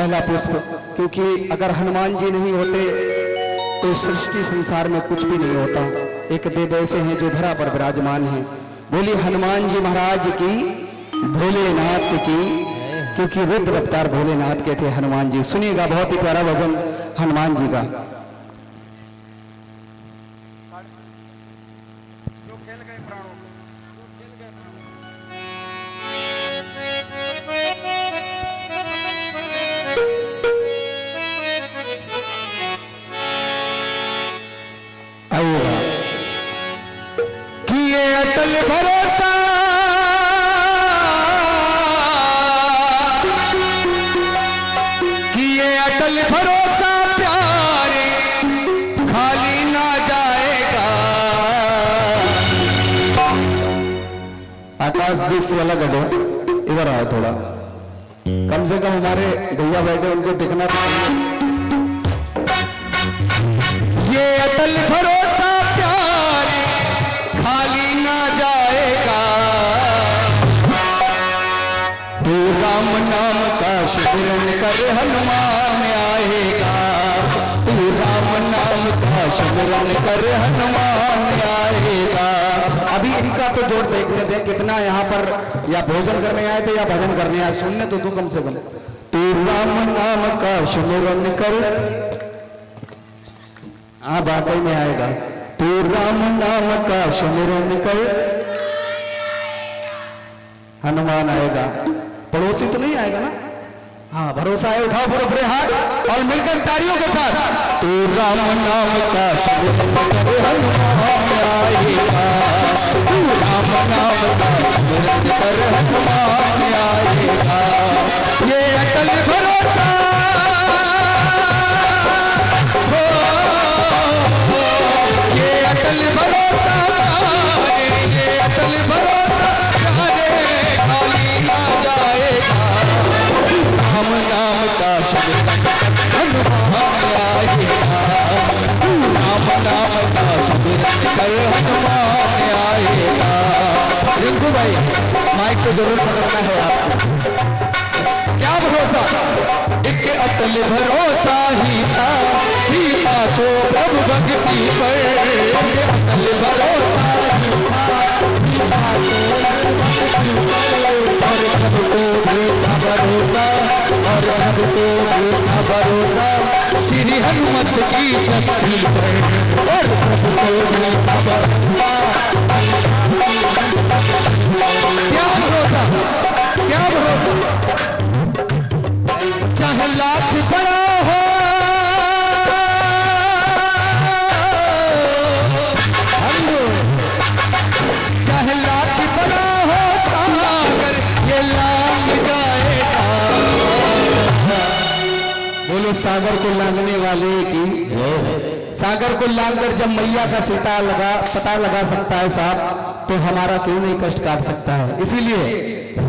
पहला पुष्प, क्योंकि अगर हनुमान जी नहीं होते तो सृष्टि संसार में कुछ भी नहीं होता। एक देव ऐसे हैं जो धरा पर विराजमान हैं। बोली हनुमान जी महाराज की, भोलेनाथ की, क्योंकि रुद्र अवतार भोलेनाथ के थे हनुमान जी। सुनिएगा, बहुत ही प्यारा भजन हनुमान जी का। अटल भरोसा किए अटल भरोसा प्यारे खाली ना जाएगा। आकाश बीच से अलग हटो, इधर आओ थोड़ा, कम से कम हमारे भैया बैठे उनको दिखना चाहिए। ये अटल भरोसा प्यारे खाली ना जाएगा। तू राम नाम का सिमरन कर हनुमान आएगा। तू राम नाम का सिमरन कर हनुमान आएगा। अभी इनका तो जोड़ देखने दे, कितना यहाँ पर या भोजन करने आए थे या भजन करने आए, सुनने तो तू कम से कम। तू राम नाम का सिमरन कर, हाँ वाकई में आएगा। तू राम नाम का सिमरन कर हनुमान आएगा। पड़ोसी तो नहीं आएगा ना? हाँ भरोसा है, उठाओ पूरे पूरे हाथ और मिलकर तालियों के साथ। तू राम नाम का सिमरन कर हनुमान आएगा। तू राम नाम का सिमरन कर हनुमान आएगा। ये अटल भरोसा हो, ये अटल भरोसा, ये अटल भरोसा खाली ना जाएगा। राम नाम का सिमरन हनुमान आएगा। राम नाम का सिमरन कर हनुमान आएगा। रिंकू भाई माइक को जरूर पकड़ना है आपको। क्या भरोसा? एक अटल भरोसा ही था सीता को प्रभु भक्ति पर। एक अटल भरोसा ही था सीता को प्रभु को भी था भरोसा, और प्रभु को भी था भरोसा श्री हनुमत की शक्ति पर। और प्रभु को भी था भरोसा। क्या भरोसा, क्या भरोसा? चाहे लाख बड़ा हो चाहे लाख बड़ा हो सागर ये लांग जाएगा। बोलो सागर को लांगने वाले की। सागर को लांघकर जब मैया का पता लगा सकता है साहब, तो हमारा क्यों नहीं कष्ट काट सकता है। इसीलिए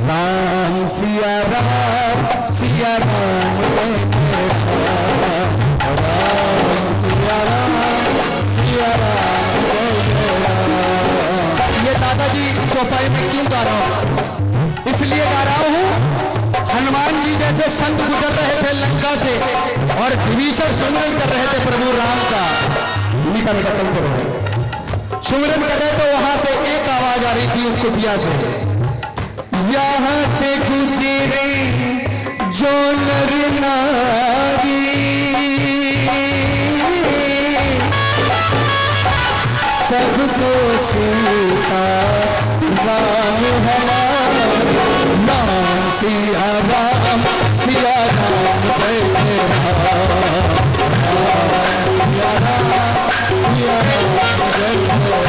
राम सिया राम सिया राम राम सिया राम सिया राम। ये दादाजी चौपाई में क्यों गा रहा हूँ? इसलिए गा रहा हूँ, हनुमान जी जैसे संत गुजर रहे थे लंका से और विभीषण सुमिरन कर रहे थे प्रभु राम का। मीठा मीठा चलते रहो। सुमिरन कर रहे तो वहां से एक आवाज आ रही थी उस कुटिया से, यहाँ से गुजरे जो नर नारी सबको सीता राम हमारा। नाम सिया राम सिया राम जय राम। सिया राम सिया राम जय राम।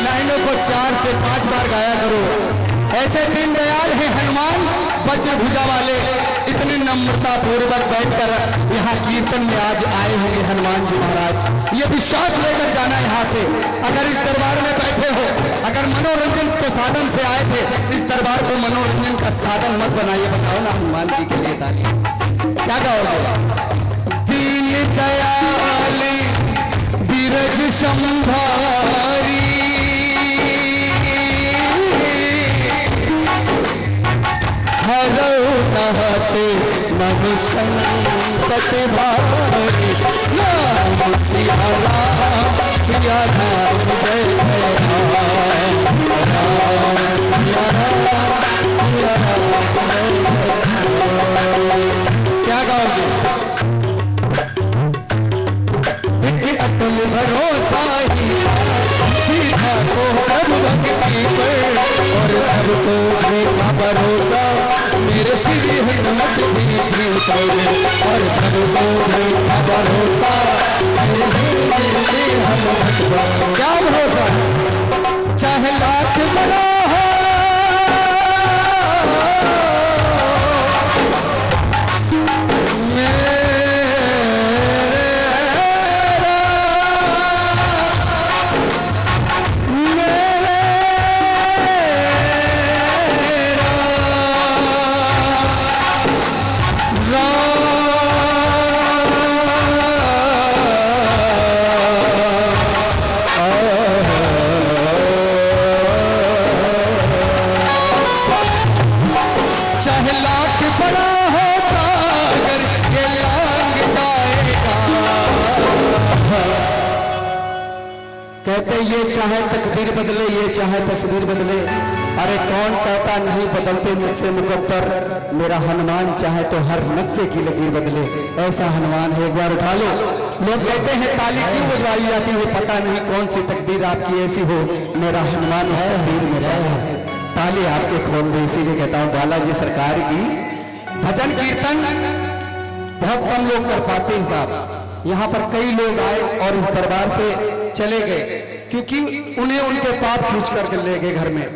लाइनों को 4 से 5 बार गाया करो। ऐसे दीन दयाल है हनुमान, वज्र भुजा वाले इतने नम्रता पूर्वक बैठकर यहाँ कीर्तन में आज आए होंगे हनुमान जी महाराज। ये विश्वास लेकर जाना यहाँ से, अगर इस दरबार में बैठे हो, अगर मनोरंजन के साधन से आए थे, इस दरबार को मनोरंजन का साधन मत बनाइए। बताओ ना हनुमान जी के लिए ताली क्या गाओगे? दीन दयाली बीरज संभारी हरो नहते मन संकट भारी नाम सिया राम सिया राम जय जय राम सिया राम सिया राम। क्या गाओगे? अटल भरोसा ही सीधा को प्रभु भक्ति पर और प्रभु को देखा भरोसा मेरे श्री हनुमत जी और प्रभु को देखा भरोसा मेरे श्री हनुमत। क्या भरोसा? चाहे लाख बड़ा हो कहते ये चाहे तकदीर बदले, ये चाहे तस्वीर बदले, अरे कौन कहता नहीं बदलते नक्शे मुकद्दर, मेरा हनुमान चाहे तो हर नक्शे की लकीर बदले। ऐसा हनुमान है, एक बार उठा लो। लोग कहते हैं ताली क्यों बजवाई जाती है, पता नहीं कौन सी तकदीर आपकी ऐसी हो, मेरा हनुमान इस तकदीर में है। ताली आपके खोल दे, इसीलिए कहता हूँ बालाजी सरकार की भजन कीर्तन बहुत कम लोग कर पाते हैं साहब। यहाँ पर कई लोग आए और इस दरबार से चले गए क्योंकि उन्हें उनके पाप खींच कर ले गए घर में।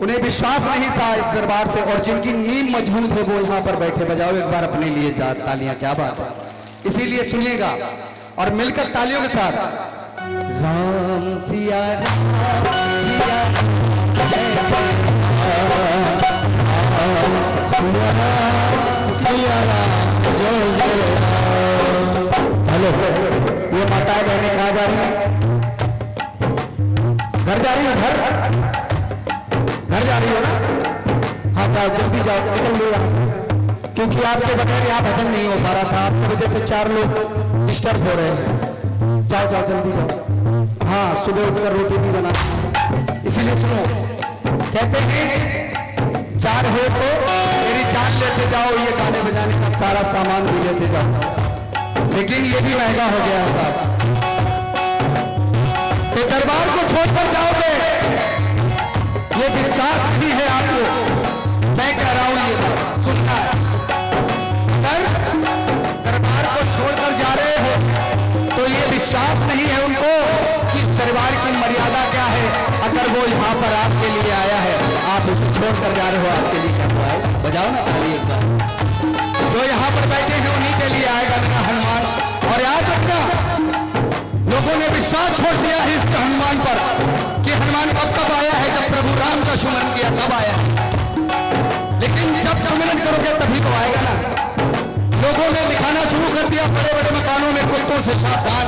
उन्हें विश्वास नहीं था इस दरबार से, और जिनकी नींव मजबूत है वो यहाँ पर बैठे। बजाओ एक बार अपने लिए तालियां, क्या बात है। इसीलिए सुनिएगा और मिलकर तालियों के साथ राम सिया सिया जय जय सिया जय जय। हेलो, ये माता बहने कहाँ जा रही है? घर जा रही हो? घर जा रही हो ना? हाँ जाओ, जल्दी जाओ, निकल लो यहाँ से, क्योंकि आपके बगैर यहाँ भजन नहीं हो पा रहा था। आपकी वजह से 4 लोग डिस्टर्ब हो रहे हैं। जाओ जाओ जल्दी जाओ। हाँ, सुबह उठकर रोटी भी बना, इसीलिए सुनो, कहते हैं चार है तो मेरी जान लेते जाओ, ये गाने बजाने का सारा सामान भी लेते जाओ, लेकिन ये भी महंगा हो गया है साहब। तो दरबार को छोड़कर जाओगे, ये विश्वास भी है आपको, मैं कह रहा हूं, ये सुनना है। अगर दरबार को छोड़कर जा रहे हो तो ये विश्वास नहीं है उनको कि इस दरबार की मर्यादा क्या है। अगर वो यहाँ पर आपके लिए आया है, आप इसे छोड़कर जा रहे हो, आपके लिए क्या हुआ है? बजाओ ना ताली एक बार। जो यहाँ पर बैठे हैं उन्हीं के लिए आएगा मेरा हनुमान। और याद रखना, लोगों ने विश्वास छोड़ दिया है इस हनुमान पर कि हनुमान कब आया है, जब प्रभु राम का सुमरन किया तब आया है। लेकिन जब सुमरन करोगे तभी तो आएगा ना। लोगों ने दिखाना शुरू कर दिया बड़े बड़े मकानों में कुत्तों से सावधान,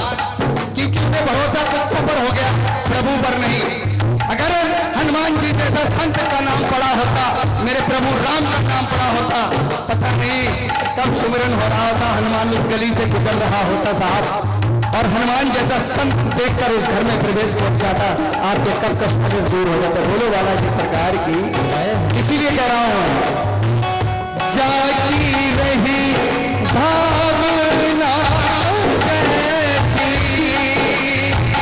क्योंकि उन्हें भरोसा कुत्तों पर हो गया, प्रभु पर नहीं। अगर हनुमान जी जैसा संत का नाम पड़ा होता, मेरे प्रभु राम का नाम पड़ा होता, पता नहीं कब सुमिरन हो रहा होता, हनुमान इस गली से गुजर रहा होता साहब, और हनुमान जैसा संत देखकर उस घर में प्रवेश कर जाता, आपके सब कष्ट दूर हो जाता। बोलो बालाजी सरकार की। इसीलिए कह रहा हूं, जागी रही भावना जैसी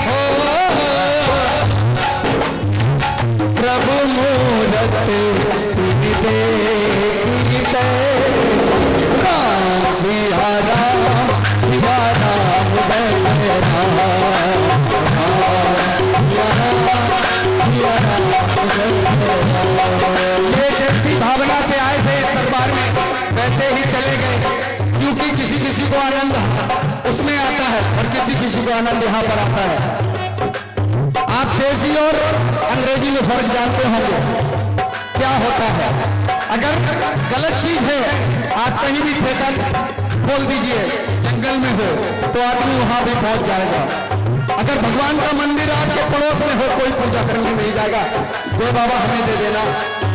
हो, प्रभु मूरत देखते, राम सिया राम सिया राम जय जय राम, ये जैसी भावना से ही चले गए, क्योंकि किसी किसी को आनंद उसमें आता है और किसी किसी को आनंद यहाँ पर आता है। आप देसी और अंग्रेजी में फर्क जानते होंगे क्या होता है। अगर गलत चीज है आप कहीं भी फेंका खोल दीजिए, जंगल में हो तो आदमी वहां भी पहुंच जाएगा। अगर भगवान का मंदिर आपके पड़ोस में हो, कोई पूजा करने नहीं जाएगा, जय बाबा हमें दे देना,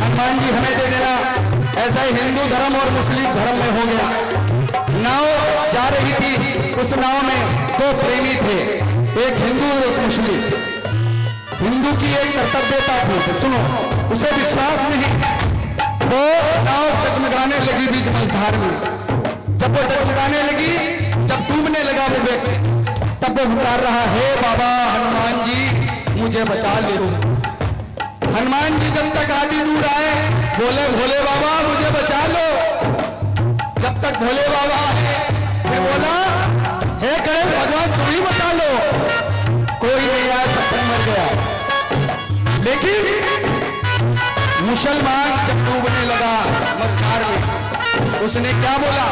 हनुमान जी हमें दे देना। ऐसा ही हिंदू धर्म और मुस्लिम धर्म में हो गया। नाव जा रही थी, उस नाव में दो प्रेमी थे, एक हिंदू और एक मुस्लिम। हिंदू की एक कर्तव्यता थी, सुनो, उसे विश्वास नहीं, वो नाव टकमगाने लगी बीच मझधार में। जब वो टकमगाने लगी, जब डूबने लगा वो व्यक्ति, तब वो पुकार रहा, हे बाबा हनुमान जी मुझे बचा ले लो। हनुमान जी जब तक आधी दूर आए, बोले भोले बाबा मुझे बचा लो। जब तक भोले बाबा आए, फिर बोला, हे गणेश भगवान तुम ही बचा लो। कोई नहीं आया, तब तक मर गया। लेकिन मुसलमान जब डूबने लगा मझधार में, उसने क्या बोला,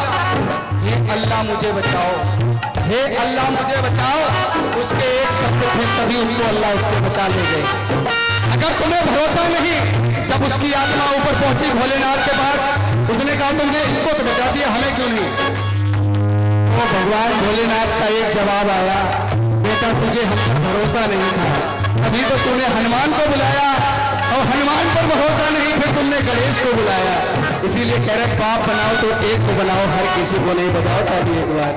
हे अल्लाह मुझे बचाओ, हे अल्लाह मुझे बचाओ। उसके एक शब्द थे, तभी उसको अल्लाह उसके बचा ले गए। अगर तुम्हें भरोसा नहीं, जब उसकी आत्मा ऊपर पहुंची भोलेनाथ के पास, उसने कहा तुमने इसको तो बचा दिया, हमें क्यों नहीं। वो भगवान भोलेनाथ का एक जवाब आया, बेटा तुझे हम पर भरोसा नहीं था, अभी तो तूने हनुमान को बुलाया, और हनुमान पर भरोसा नहीं, फिर तुमने गणेश को बुलाया। इसीलिए कह रहे बाप बनाओ तो एक को बनाओ, हर किसी को नहीं बताओ, ताकि एक बार।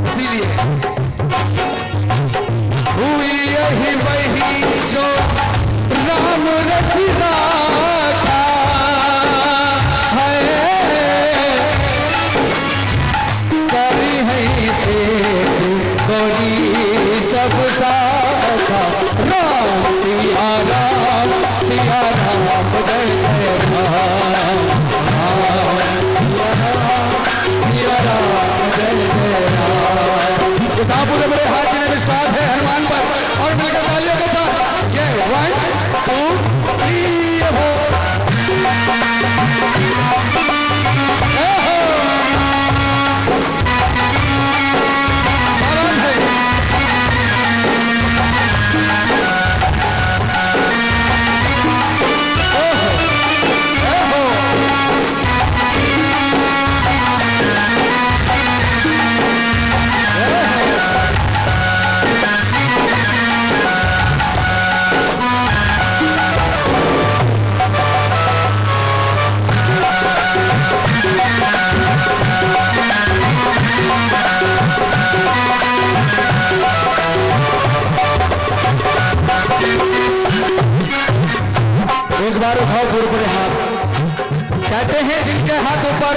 इसीलिए हुई यही वही जो राम रचिता है, करी है इसे कोई सब साथा, राम सिया राम सिया राम जय जय राम, सिया राम जय जय राम। पूरे बड़े हाथ जिन्हें विश्वास है हनुमान पर, और मिलकर तालियों के साथ ये 1 2 3 हो। एक बार उठाओ पूरे हाथ। कहते हैं जिनके हाथ ऊपर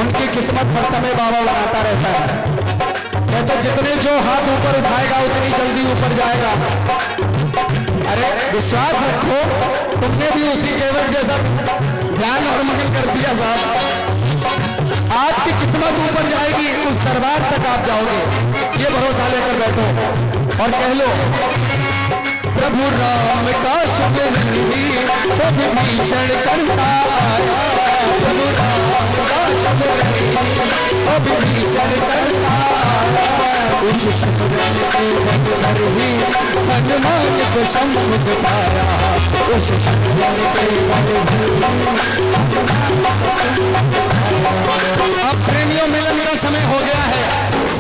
उनकी किस्मत हर समय बाबा बनाता रहता है। कहते जितने जो हाथ ऊपर उठाएगा उतनी जल्दी ऊपर जाएगा। अरे विश्वास रखो, तुमने भी उसी केवल जैसा ध्यान और मगन कर दिया साहब, आपकी किस्मत ऊपर जाएगी, उस दरबार तक आप जाओगे, ये भरोसा लेकर बैठो और कह लो प्रभु राम का शब्द विभीषण करता आया, प्रभु राम का शब्द विभीषण करता आया, उस शब्द पर ही हनुमान को सम्मुख पाया, उस शब्द अब प्रेमियों मिलन का समय हो गया है।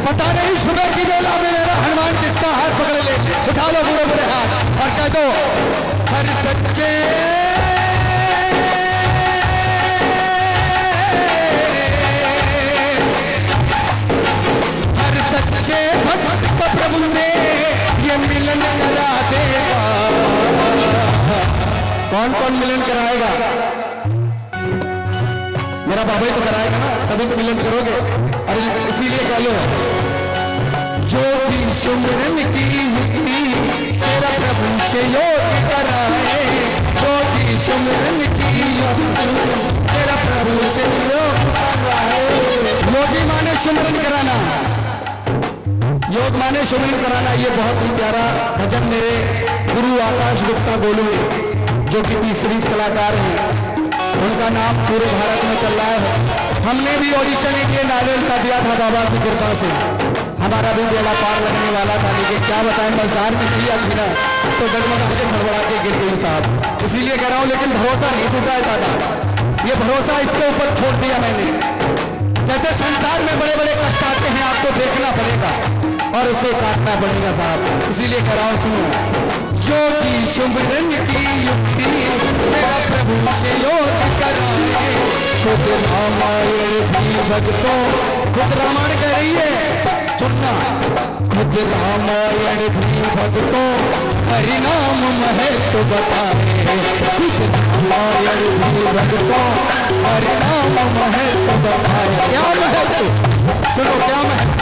पता नहीं सुबह की बेला में मेरा हनुमान किसका हाथ पकड़ ले। उठा लो बुरे बुरे हाथ और कह दो हर सच्चे हर सच्चे भक्त को प्रभु से ये मिलन करा देगा। कौन कौन मिलन कराएगा? मेरा बाबा ही तो कराएगा ना, तभी तो मिलन करोगे। और इसीलिए कह लो योगी सुमरन की युक्ति तेरा प्रभु से योग कराए, योगी सुमरन की युक्ति तेरा प्रभु से योग कराए। योगी माने सुमरन कराना, योग माने सुमरन कराना। ये बहुत ही प्यारा भजन मेरे गुरु आकाश गुप्ता बोलूंगे, जो कि तीसरी कलाकार हैं, उनका नाम पूरे भारत में चल रहा है। हमने भी ऑडिशन के नारियल का दिया था बाबा की कृपा से, हमारा भी बेड़ा पार लगने वाला था, लेकिन क्या बताएं मजार में किया थी ना तो डगमगा के भड़बड़ा के गिर गई साहब। इसीलिए कह रहा हूँ, लेकिन भरोसा नहीं टूटा है दादा, ये भरोसा इसके ऊपर छोड़ दिया मैंने। कहते संसार में बड़े बड़े कष्ट आते हैं, आपको देखना पड़ेगा और उसे काटना पड़ेगा साहब। इसीलिए कह रहा हूँ सुनो, योगी सुमरन की युक्ति मेरा प्रभु से योग कराए, खुद रामायण भी भक्तों, खुद रामायण कह रही है सुनना, खुद रामायण भी भक्तों हरि नाम महत्व बताए, खुद रामायण भी भक्तों हरि नाम महत्व बताए। क्या महत्व सुनो, क्या महत्व,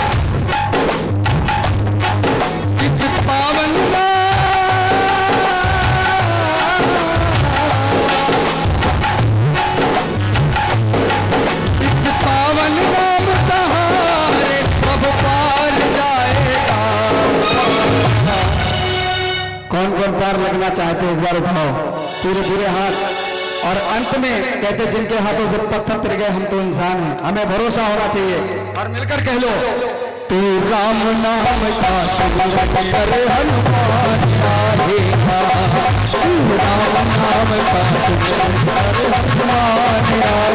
इस पावन नाम सहारे अब पार जाएगा। कौन कौन पार लगना चाहते एक बार उठाओ पूरे पूरे हाथ। और अंत में कहते जिनके हाथों से पत्थर तिर गए हम तो इंसान हैं, हमें भरोसा होना चाहिए और मिलकर कह लो, तू राम नाम का सिमरन करे हनुमान आएगा, तू राम नाम का सिमरन करे हनुमान आएगा।